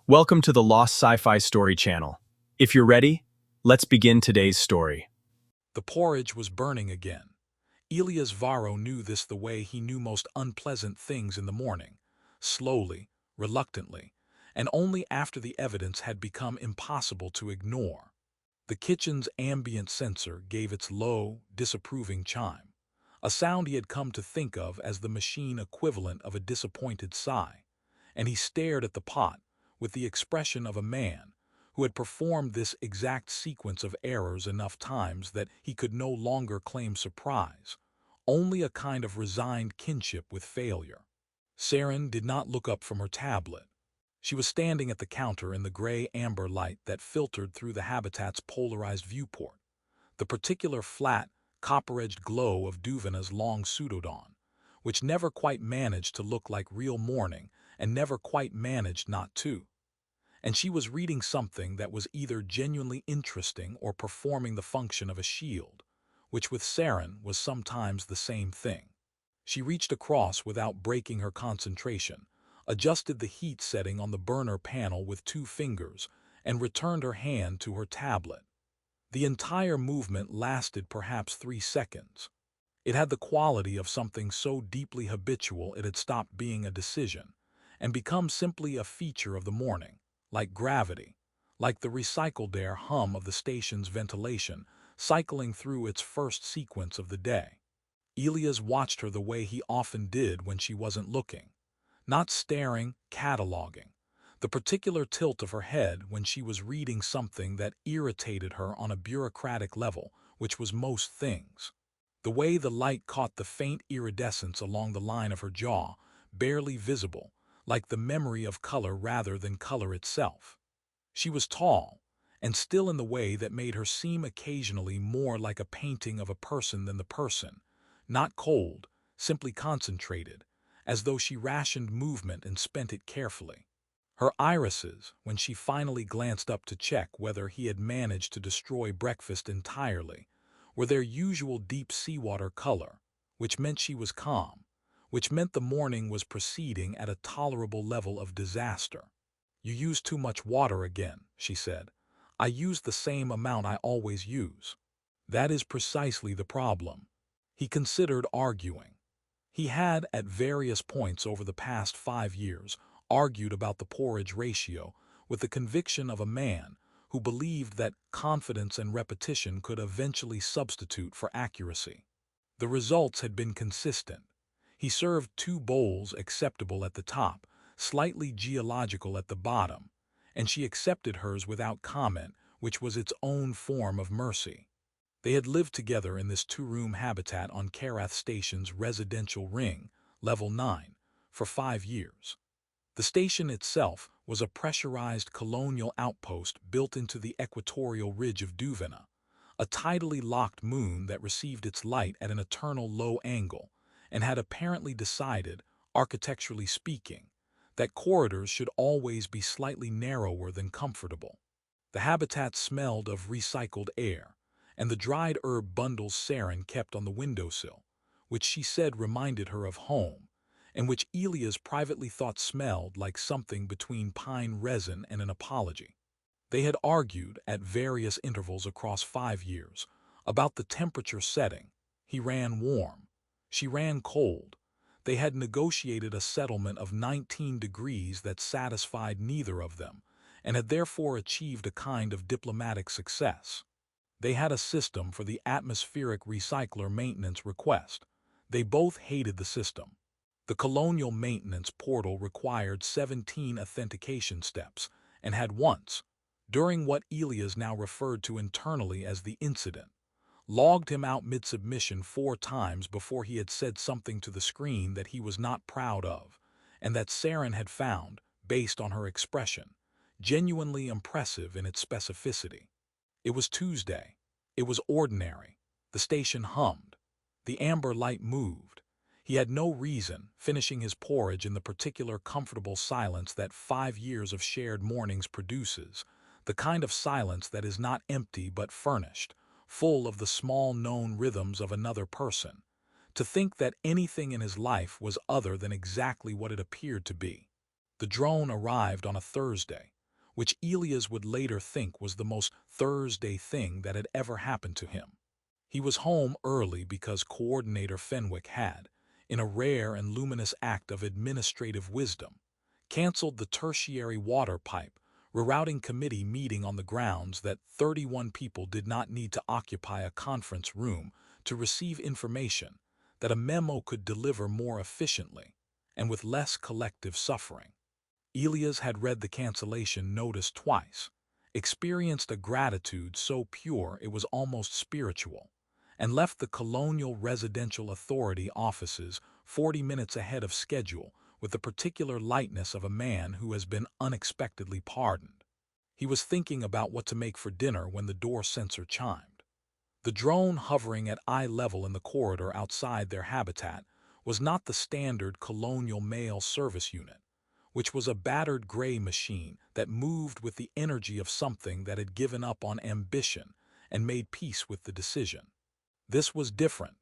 Welcome to the Lost Sci-Fi Story channel. If you're ready, let's begin today's story. The porridge was burning again. Elias Varro knew this the way he knew most unpleasant things in the morning, slowly, reluctantly, and only after the evidence had become impossible to ignore. The kitchen's ambient sensor gave its low, disapproving chime, a sound he had come to think of as the machine equivalent of a disappointed sigh, and he stared at the pot with the expression of a man who had performed this exact sequence of errors enough times that he could no longer claim surprise, only a kind of resigned kinship with failure. Seren did not look up from her tablet. She was standing at the counter in the gray-amber light that filtered through the habitat's polarized viewport, the particular flat, copper-edged glow of Duvina's long pseudodawn, which never quite managed to look like real morning and never quite managed not to. And she was reading something that was either genuinely interesting or performing the function of a shield, which with Seren was sometimes the same thing. She reached across without breaking her concentration, adjusted the heat setting on the burner panel with 2 fingers, and returned her hand to her tablet. The entire movement lasted perhaps 3 seconds. It had the quality of something so deeply habitual it had stopped being a decision, and become simply a feature of the morning, like gravity, like the recycled air hum of the station's ventilation, cycling through its first sequence of the day. Elias watched her the way he often did when she wasn't looking, not staring, cataloging, the particular tilt of her head when she was reading something that irritated her on a bureaucratic level, which was most things. The way the light caught the faint iridescence along the line of her jaw, barely visible, like the memory of color rather than color itself. She was tall, and still in the way that made her seem occasionally more like a painting of a person than the person, not cold, simply concentrated, as though she rationed movement and spent it carefully. Her irises, when she finally glanced up to check whether he had managed to destroy breakfast entirely, were their usual deep seawater color, which meant she was calm, which meant the morning was proceeding at a tolerable level of disaster. "You use too much water again," she said. "I use the same amount I always use." That is precisely the problem. He considered arguing. He had, at various points over the past 5 years, argued about the porridge ratio with the conviction of a man who believed that confidence and repetition could eventually substitute for accuracy. The results had been consistent. He served 2 bowls acceptable at the top, slightly geological at the bottom, and she accepted hers without comment, which was its own form of mercy. They had lived together in this 2-room habitat on Karath Station's residential ring, level 9, for 5 years. The station itself was a pressurized colonial outpost built into the equatorial ridge of Duvina, a tidally locked moon that received its light at an eternal low angle, and had apparently decided, architecturally speaking, that corridors should always be slightly narrower than comfortable. The habitat smelled of recycled air, and the dried herb bundles Seren kept on the windowsill, which she said reminded her of home, and which Elias privately thought smelled like something between pine resin and an apology. They had argued, at various intervals across 5 years, about the temperature setting. He ran warm. She ran cold. They had negotiated a settlement of 19 degrees that satisfied neither of them, and had therefore achieved a kind of diplomatic success. They had a system for the atmospheric recycler maintenance request. They both hated the system. The colonial maintenance portal required 17 authentication steps, and had once, during what Elias now referred to internally as the incident, logged him out mid-submission 4 times before he had said something to the screen that he was not proud of, and that Seren had found, based on her expression, genuinely impressive in its specificity. It was Tuesday. It was ordinary. The station hummed. The amber light moved. He had no reason, finishing his porridge in the particular comfortable silence that 5 years of shared mornings produces, the kind of silence that is not empty but furnished, full of the small known rhythms of another person, to think that anything in his life was other than exactly what it appeared to be. The drone arrived on a Thursday, which Elias would later think was the most Thursday thing that had ever happened to him. He was home early because Coordinator Fenwick had, in a rare and luminous act of administrative wisdom, canceled the tertiary water pipe rerouting committee meeting on the grounds that 31 people did not need to occupy a conference room to receive information that a memo could deliver more efficiently and with less collective suffering. Elias had read the cancellation notice twice, experienced a gratitude so pure it was almost spiritual, and left the Colonial Residential Authority offices 40 minutes ahead of schedule with the particular lightness of a man who has been unexpectedly pardoned. He was thinking about what to make for dinner when the door sensor chimed. The drone hovering at eye level in the corridor outside their habitat was not the standard Colonial Mail Service Unit, which was a battered gray machine that moved with the energy of something that had given up on ambition and made peace with the decision. This was different.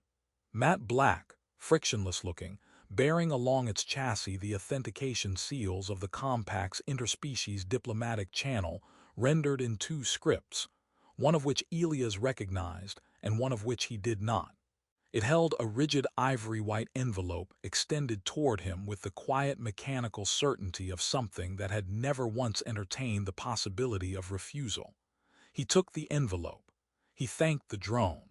Matte black, frictionless-looking, bearing along its chassis the authentication seals of the compact's interspecies diplomatic channel rendered in 2 scripts, one of which Elias recognized and one of which he did not. It held a rigid ivory-white envelope extended toward him with the quiet mechanical certainty of something that had never once entertained the possibility of refusal. He took the envelope. He thanked the drone.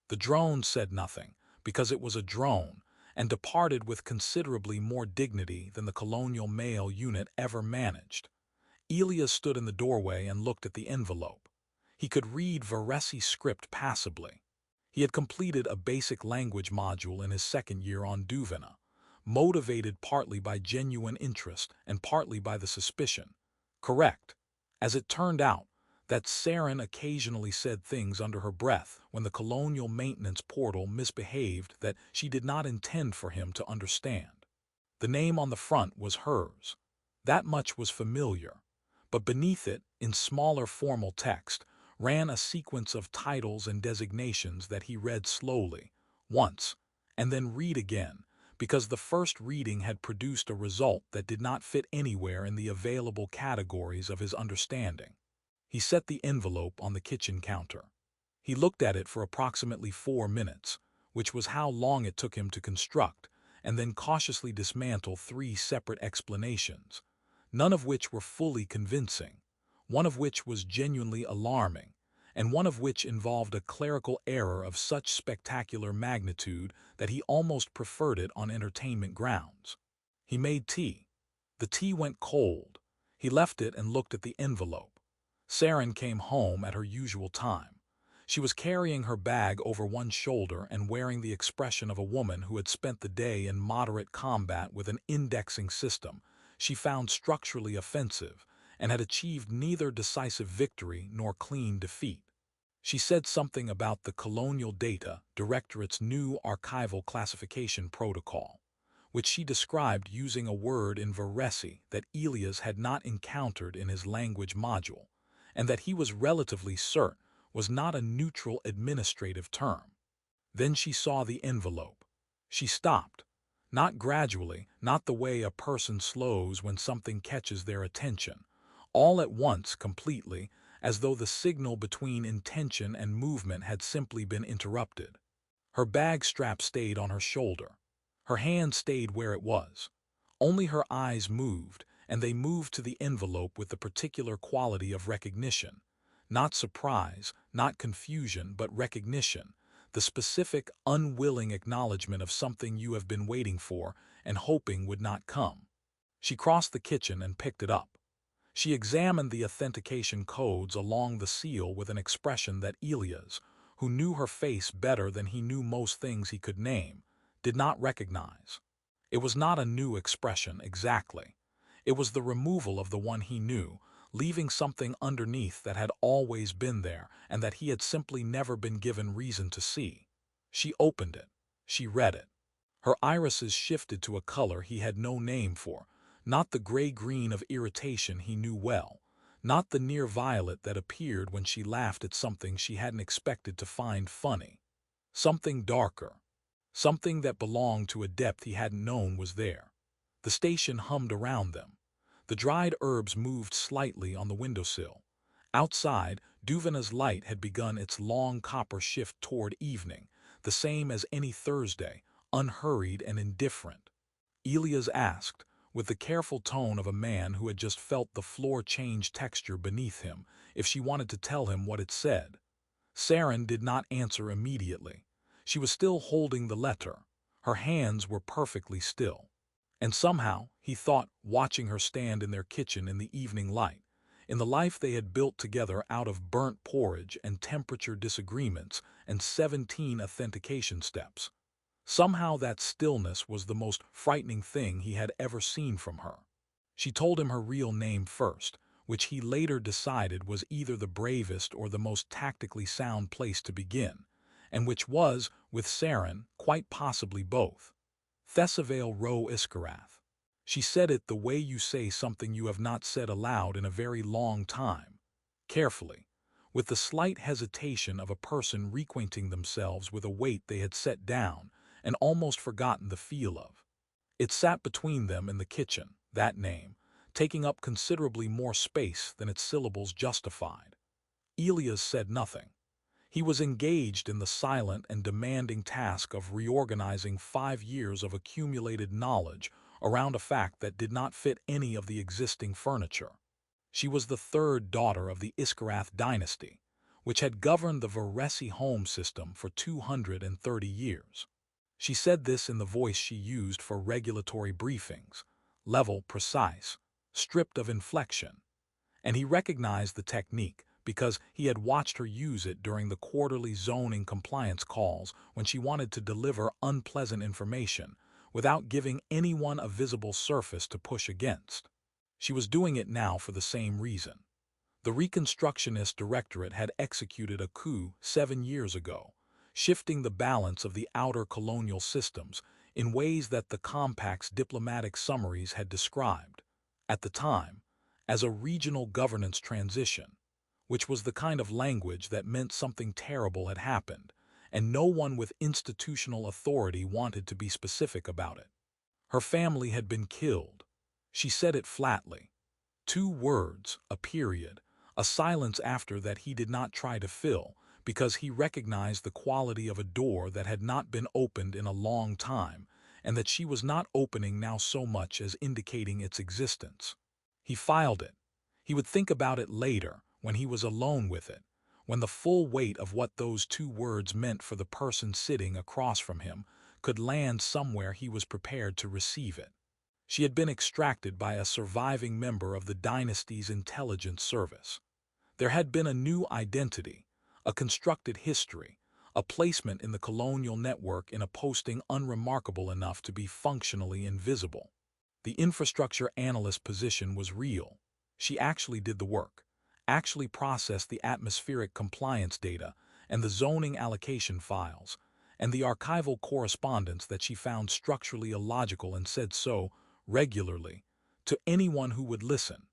The drone said nothing, because it was a drone, and departed with considerably more dignity than the Colonial Mail unit ever managed. Elias stood in the doorway and looked at the envelope. He could read Varese script passably. He had completed a basic language module in his 2nd year on Duvina, motivated partly by genuine interest and partly by the suspicion, correct, as it turned out, that Seren occasionally said things under her breath when the Colonial Maintenance Portal misbehaved that she did not intend for him to understand. The name on the front was hers. That much was familiar, but beneath it, in smaller formal text, ran a sequence of titles and designations that he read slowly, once, and then read again, because the first reading had produced a result that did not fit anywhere in the available categories of his understanding. He set the envelope on the kitchen counter. He looked at it for approximately 4 minutes, which was how long it took him to construct, and then cautiously dismantle 3 separate explanations, none of which were fully convincing, one of which was genuinely alarming, and one of which involved a clerical error of such spectacular magnitude that he almost preferred it on entertainment grounds. He made tea. The tea went cold. He left it and looked at the envelope. Seren came home at her usual time. She was carrying her bag over one shoulder and wearing the expression of a woman who had spent the day in moderate combat with an indexing system she found structurally offensive and had achieved neither decisive victory nor clean defeat. She said something about the Colonial Data Directorate's new archival classification protocol, which she described using a word in Varese that Elias had not encountered in his language module, and that he was relatively certain was not a neutral administrative term. Then she saw the envelope. She stopped. Not gradually, not the way a person slows when something catches their attention, all at once completely, as though the signal between intention and movement had simply been interrupted. Her bag strap stayed on her shoulder. Her hand stayed where it was. Only her eyes moved, and they moved to the envelope with the particular quality of recognition. Not surprise, not confusion, but recognition, the specific, unwilling acknowledgement of something you have been waiting for and hoping would not come. She crossed the kitchen and picked it up. She examined the authentication codes along the seal with an expression that Elias, who knew her face better than he knew most things he could name, did not recognize. It was not a new expression exactly. It was the removal of the one he knew, leaving something underneath that had always been there and that he had simply never been given reason to see. She opened it. She read it. Her irises shifted to a color he had no name for, not the gray-green of irritation he knew well, not the near violet that appeared when she laughed at something she hadn't expected to find funny. Something darker. Something that belonged to a depth he hadn't known was there. The station hummed around them. The dried herbs moved slightly on the windowsill. Outside, Duvana's light had begun its long copper shift toward evening, the same as any Thursday, unhurried and indifferent. Elias asked, with the careful tone of a man who had just felt the floor change texture beneath him, if she wanted to tell him what it said. Seren did not answer immediately. She was still holding the letter. Her hands were perfectly still. And somehow, he thought, watching her stand in their kitchen in the evening light, in the life they had built together out of burnt porridge and temperature disagreements and 17 authentication steps. Somehow that stillness was the most frightening thing he had ever seen from her. She told him her real name first, which he later decided was either the bravest or the most tactically sound place to begin, and which was, with Seren, quite possibly both. Thesavale Ro Iskarath. She said it the way you say something you have not said aloud in a very long time, carefully, with the slight hesitation of a person reacquainting themselves with a weight they had set down and almost forgotten the feel of. It sat between them in the kitchen, that name, taking up considerably more space than its syllables justified. Elias said nothing. He was engaged in the silent and demanding task of reorganizing 5 years of accumulated knowledge around a fact that did not fit any of the existing furniture. She was the third daughter of the Iskarath dynasty, which had governed the Varesi home system for 230 years. She said this in the voice she used for regulatory briefings, level, precise, stripped of inflection. And he recognized the technique because he had watched her use it during the quarterly zoning compliance calls when she wanted to deliver unpleasant information without giving anyone a visible surface to push against. She was doing it now for the same reason. The Reconstructionist Directorate had executed a coup 7 years ago, shifting the balance of the outer colonial systems in ways that the Compact's diplomatic summaries had described, at the time, as a regional governance transition, which was the kind of language that meant something terrible had happened, and no one with institutional authority wanted to be specific about it. Her family had been killed. She said it flatly. 2 words, a period, a silence after that he did not try to fill, because he recognized the quality of a door that had not been opened in a long time, and that she was not opening now so much as indicating its existence. He filed it. He would think about it later, when he was alone with it, when the full weight of what those 2 words meant for the person sitting across from him could land somewhere he was prepared to receive it. She had been extracted by a surviving member of the dynasty's intelligence service. There had been a new identity, a constructed history, a placement in the colonial network in a posting unremarkable enough to be functionally invisible. The infrastructure analyst position was real. She actually did the work, actually processed the atmospheric compliance data and the zoning allocation files, and the archival correspondence that she found structurally illogical and said so, regularly, to anyone who would listen,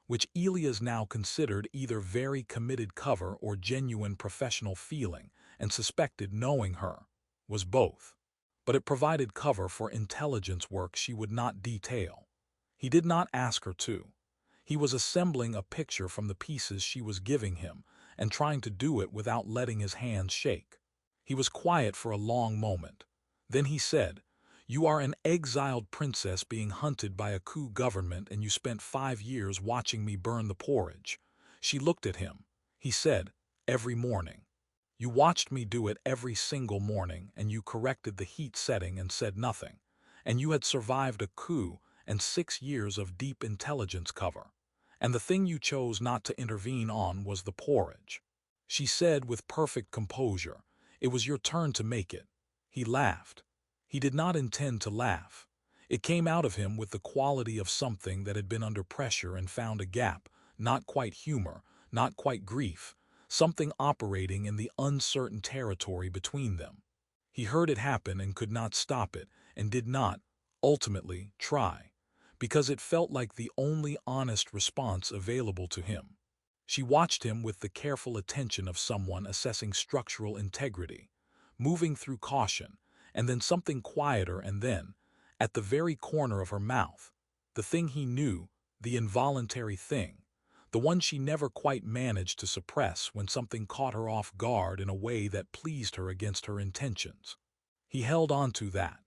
which Elias now considered either very committed cover or genuine professional feeling, and suspected knowing her was both. But it provided cover for intelligence work she would not detail. He did not ask her to. He was assembling a picture from the pieces she was giving him and trying to do it without letting his hands shake. He was quiet for a long moment. Then he said, "You are an exiled princess being hunted by a coup government and you spent 5 years watching me burn the porridge." She looked at him. He said, "Every morning. You watched me do it every single morning and you corrected the heat setting and said nothing. And you had survived a coup and 6 years of deep intelligence cover. And the thing you chose not to intervene on was the porridge." She said with perfect composure, "It was your turn to make it." He laughed. He did not intend to laugh. It came out of him with the quality of something that had been under pressure and found a gap, not quite humor, not quite grief, something operating in the uncertain territory between them. He heard it happen and could not stop it, and did not, ultimately, try, because it felt like the only honest response available to him. She watched him with the careful attention of someone assessing structural integrity, moving through caution, and then something quieter, and then, at the very corner of her mouth, the thing he knew, the involuntary thing, the one she never quite managed to suppress when something caught her off guard in a way that pleased her against her intentions. He held on to that.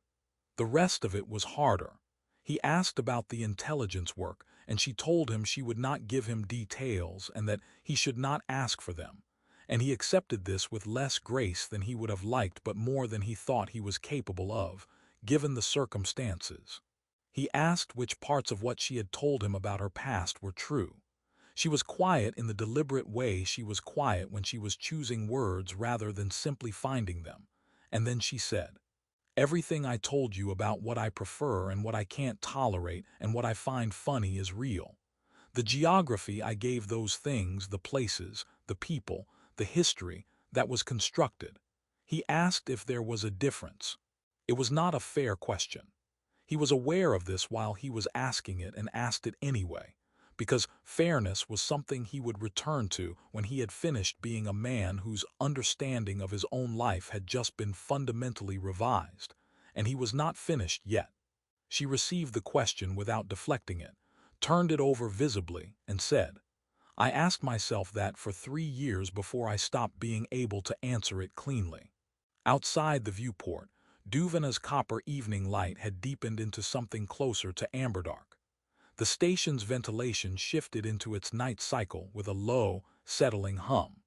The rest of it was harder. He asked about the intelligence work, and she told him she would not give him details and that he should not ask for them, and he accepted this with less grace than he would have liked but more than he thought he was capable of, given the circumstances. He asked which parts of what she had told him about her past were true. She was quiet in the deliberate way she was quiet when she was choosing words rather than simply finding them, and then she said, "Everything I told you about what I prefer and what I can't tolerate and what I find funny is real. The geography I gave those things, the places, the people, the history, that was constructed." He asked if there was a difference. It was not a fair question. He was aware of this while he was asking it and asked it anyway, because fairness was something he would return to when he had finished being a man whose understanding of his own life had just been fundamentally revised, and he was not finished yet. She received the question without deflecting it, turned it over visibly, and said, "I asked myself that for 3 years before I stopped being able to answer it cleanly." Outside the viewport, Duvana's copper evening light had deepened into something closer to amberdark. The station's ventilation shifted into its night cycle with a low, settling hum.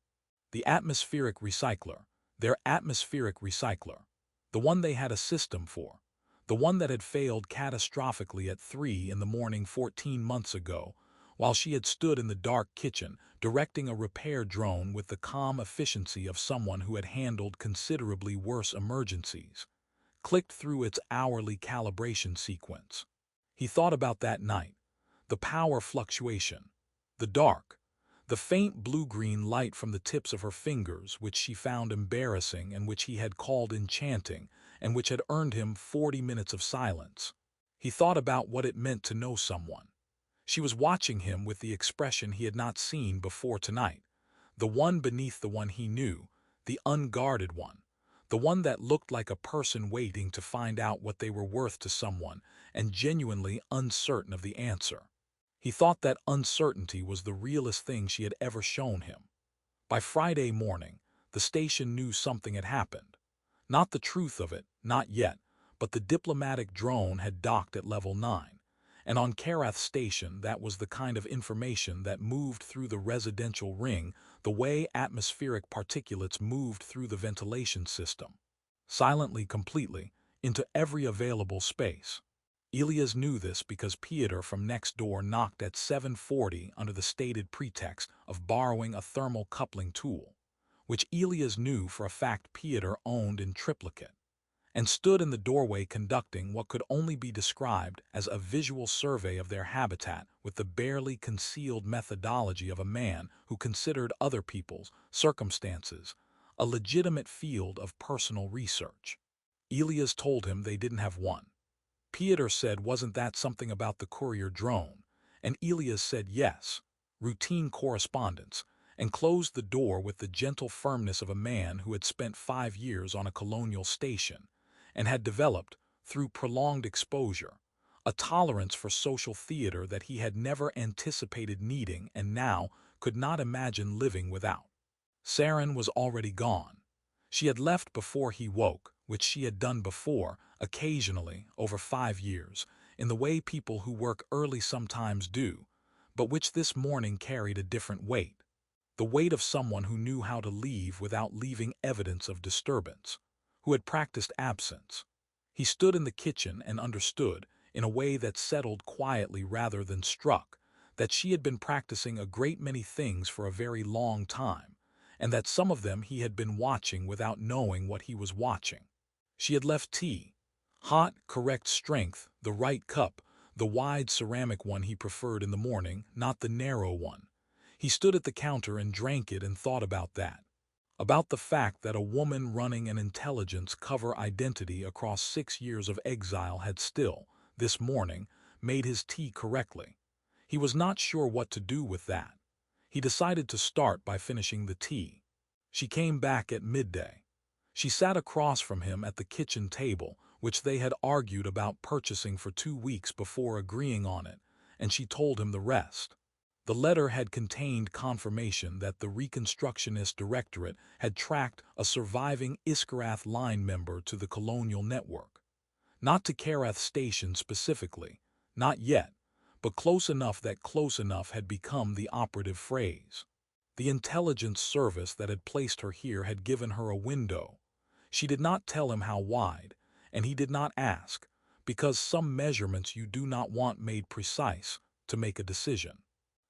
The atmospheric recycler, their atmospheric recycler, the one they had a system for, the one that had failed catastrophically at 3 in the morning 14 months ago, while she had stood in the dark kitchen directing a repair drone with the calm efficiency of someone who had handled considerably worse emergencies, clicked through its hourly calibration sequence. He thought about that night, the power fluctuation, the dark, the faint blue-green light from the tips of her fingers which she found embarrassing and which he had called enchanting and which had earned him 40 minutes of silence. He thought about what it meant to know someone. She was watching him with the expression he had not seen before tonight, the one beneath the one he knew, the unguarded one, the one that looked like a person waiting to find out what they were worth to someone and genuinely uncertain of the answer. He thought that uncertainty was the realest thing she had ever shown him. By Friday morning, the station knew something had happened. Not the truth of it, not yet, but the diplomatic drone had docked at level 9, and on Karath Station that was the kind of information that moved through the residential ring the way atmospheric particulates moved through the ventilation system. Silently, completely, into every available space. Elias knew this because Peter from next door knocked at 7:40 under the stated pretext of borrowing a thermal coupling tool, which Elias knew for a fact Peter owned in triplicate, and stood in the doorway conducting what could only be described as a visual survey of their habitat with the barely concealed methodology of a man who considered other people's circumstances a legitimate field of personal research. Elias told him they didn't have one. Peter said, "Wasn't that something about the courier drone?" And Elias said yes, routine correspondence, and closed the door with the gentle firmness of a man who had spent 5 years on a colonial station and had developed, through prolonged exposure, a tolerance for social theater that he had never anticipated needing and now could not imagine living without. Seren was already gone. She had left before he woke, which she had done before, occasionally, over 5 years, in the way people who work early sometimes do, but which this morning carried a different weight. The weight of someone who knew how to leave without leaving evidence of disturbance, who had practiced absence. He stood in the kitchen and understood, in a way that settled quietly rather than struck, that she had been practicing a great many things for a very long time, and that some of them he had been watching without knowing what he was watching. She had left tea. Hot, correct strength, the right cup, the wide ceramic one he preferred in the morning, not the narrow one. He stood at the counter and drank it and thought about that. About the fact that a woman running an intelligence cover identity across 6 years of exile had still, this morning, made his tea correctly. He was not sure what to do with that. He decided to start by finishing the tea. She came back at midday. She sat across from him at the kitchen table, which they had argued about purchasing for 2 weeks before agreeing on it, and she told him the rest. The letter had contained confirmation that the Reconstructionist Directorate had tracked a surviving Iskarath line member to the colonial network. Not to Karath Station specifically, not yet, but close enough that close enough had become the operative phrase. The intelligence service that had placed her here had given her a window. She did not tell him how wide, and he did not ask, because some measurements you do not want made precise to make a decision.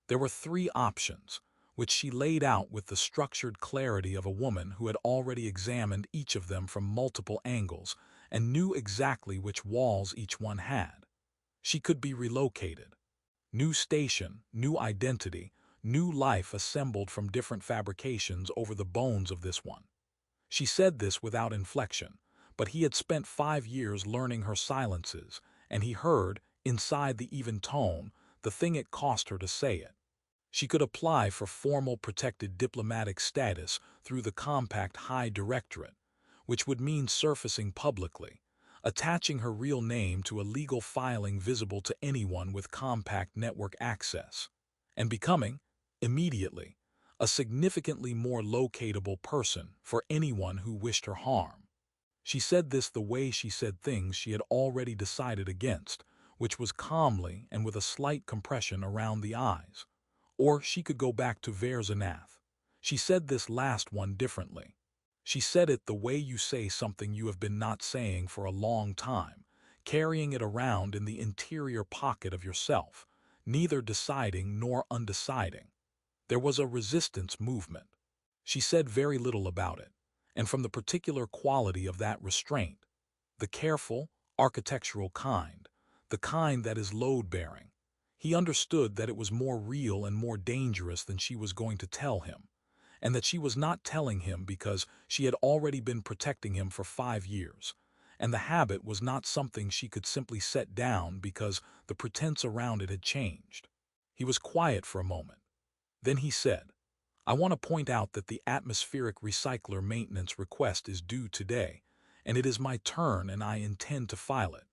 There were three options, which she laid out with the structured clarity of a woman who had already examined each of them from multiple angles and knew exactly which walls each one had. She could be relocated. New station, new identity, new life assembled from different fabrications over the bones of this one. She said this without inflection, but he had spent 5 years learning her silences, and he heard, inside the even tone, the thing it cost her to say it. She could apply for formal protected diplomatic status through the compact High Directorate, which would mean surfacing publicly, attaching her real name to a legal filing visible to anyone with compact network access, and becoming, immediately, a significantly more locatable person for anyone who wished her harm. She said this the way she said things she had already decided against, which was calmly and with a slight compression around the eyes. Or she could go back to Verzanath. She said this last one differently. She said it the way you say something you have been not saying for a long time, carrying it around in the interior pocket of yourself, neither deciding nor undeciding. There was a resistance movement. She said very little about it, and from the particular quality of that restraint, the careful, architectural kind, the kind that is load-bearing, he understood that it was more real and more dangerous than she was going to tell him, and that she was not telling him because she had already been protecting him for 5 years, and the habit was not something she could simply set down because the pretense around it had changed. He was quiet for a moment. Then he said, I want to point out that the atmospheric recycler maintenance request is due today, and it is my turn and I intend to file it,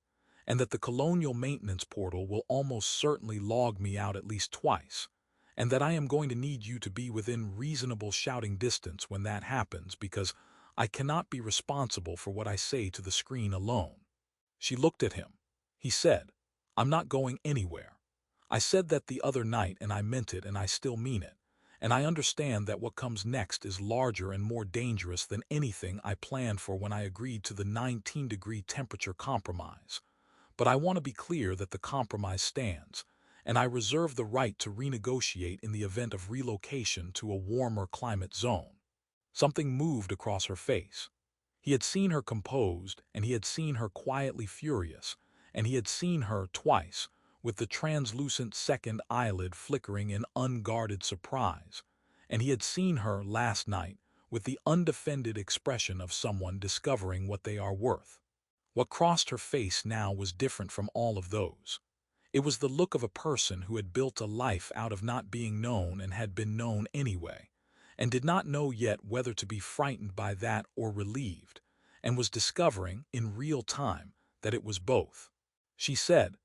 and that the colonial maintenance portal will almost certainly log me out at least twice, and that I am going to need you to be within reasonable shouting distance when that happens because I cannot be responsible for what I say to the screen alone. She looked at him. He said, I'm not going anywhere. I said that the other night and I meant it and I still mean it, and I understand that what comes next is larger and more dangerous than anything I planned for when I agreed to the 19-degree temperature compromise. But I want to be clear that the compromise stands, and I reserve the right to renegotiate in the event of relocation to a warmer climate zone. Something moved across her face. He had seen her composed, and he had seen her quietly furious, and he had seen her twice, with the translucent second eyelid flickering in unguarded surprise, and he had seen her last night with the undefended expression of someone discovering what they are worth. What crossed her face now was different from all of those. It was the look of a person who had built a life out of not being known and had been known anyway, and did not know yet whether to be frightened by that or relieved, and was discovering, in real time, that it was both. She said,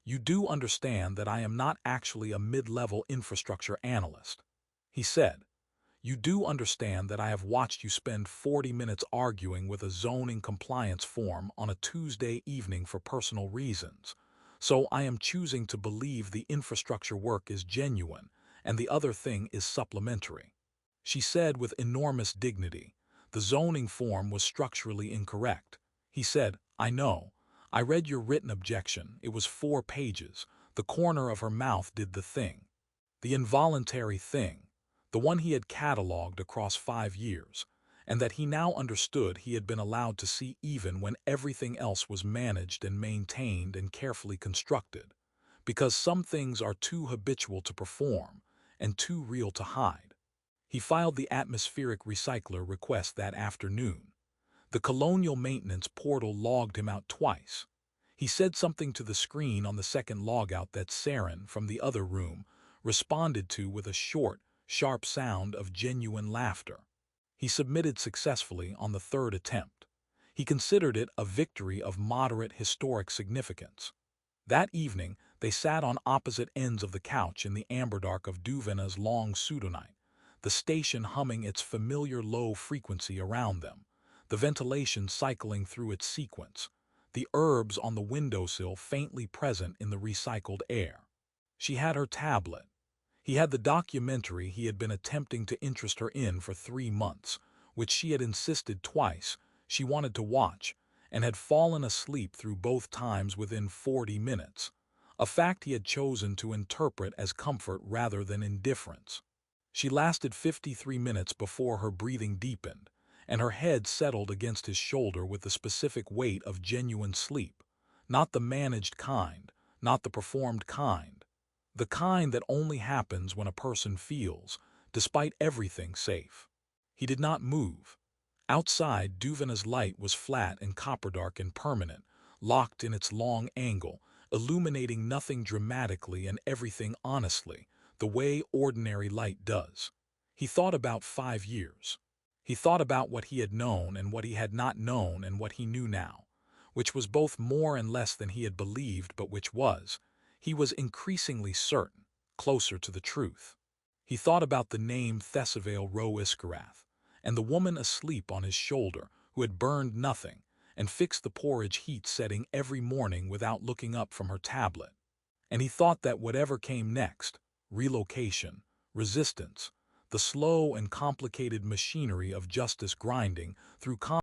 You do understand that I am not actually a mid-level infrastructure analyst. He said, You do understand that I have watched you spend 40 minutes arguing with a zoning compliance form on a Tuesday evening for personal reasons, so I am choosing to believe the infrastructure work is genuine and the other thing is supplementary. She said with enormous dignity, the zoning form was structurally incorrect. He said, I know. I read your written objection. It was 4 pages. The corner of her mouth did the thing. The involuntary thing. The one he had catalogued across 5 years, and that he now understood he had been allowed to see even when everything else was managed and maintained and carefully constructed, because some things are too habitual to perform and too real to hide. He filed the atmospheric recycler request that afternoon. The colonial maintenance portal logged him out twice. He said something to the screen on the second logout that Seren, from the other room, responded to with a short, sharp sound of genuine laughter. He submitted successfully on the 3rd attempt. He considered it a victory of moderate historic significance. That evening, They sat on opposite ends of the couch in the amber dark of Duvena's long pseudonight, the station humming its familiar low frequency around them, the ventilation cycling through its sequence, the herbs on the windowsill faintly present in the recycled air. She had her tablet. He had the documentary he had been attempting to interest her in for 3 months, which she had insisted twice she wanted to watch, and had fallen asleep through both times within 40 minutes, a fact he had chosen to interpret as comfort rather than indifference. She lasted 53 minutes before her breathing deepened, and her head settled against his shoulder with the specific weight of genuine sleep, not the managed kind, not the performed kind, the kind that only happens when a person feels, despite everything, safe. He did not move. Outside, Duvena's light was flat and copper-dark and permanent, locked in its long angle, illuminating nothing dramatically and everything honestly, the way ordinary light does. He thought about 5 years. He thought about what he had known and what he had not known and what he knew now, which was both more and less than he had believed, but which was, he was increasingly certain, closer to the truth. He thought about the name Thesavale Roe Iskarath, and the woman asleep on his shoulder who had burned nothing and fixed the porridge heat setting every morning without looking up from her tablet. And he thought that whatever came next, relocation, resistance, the slow and complicated machinery of justice grinding through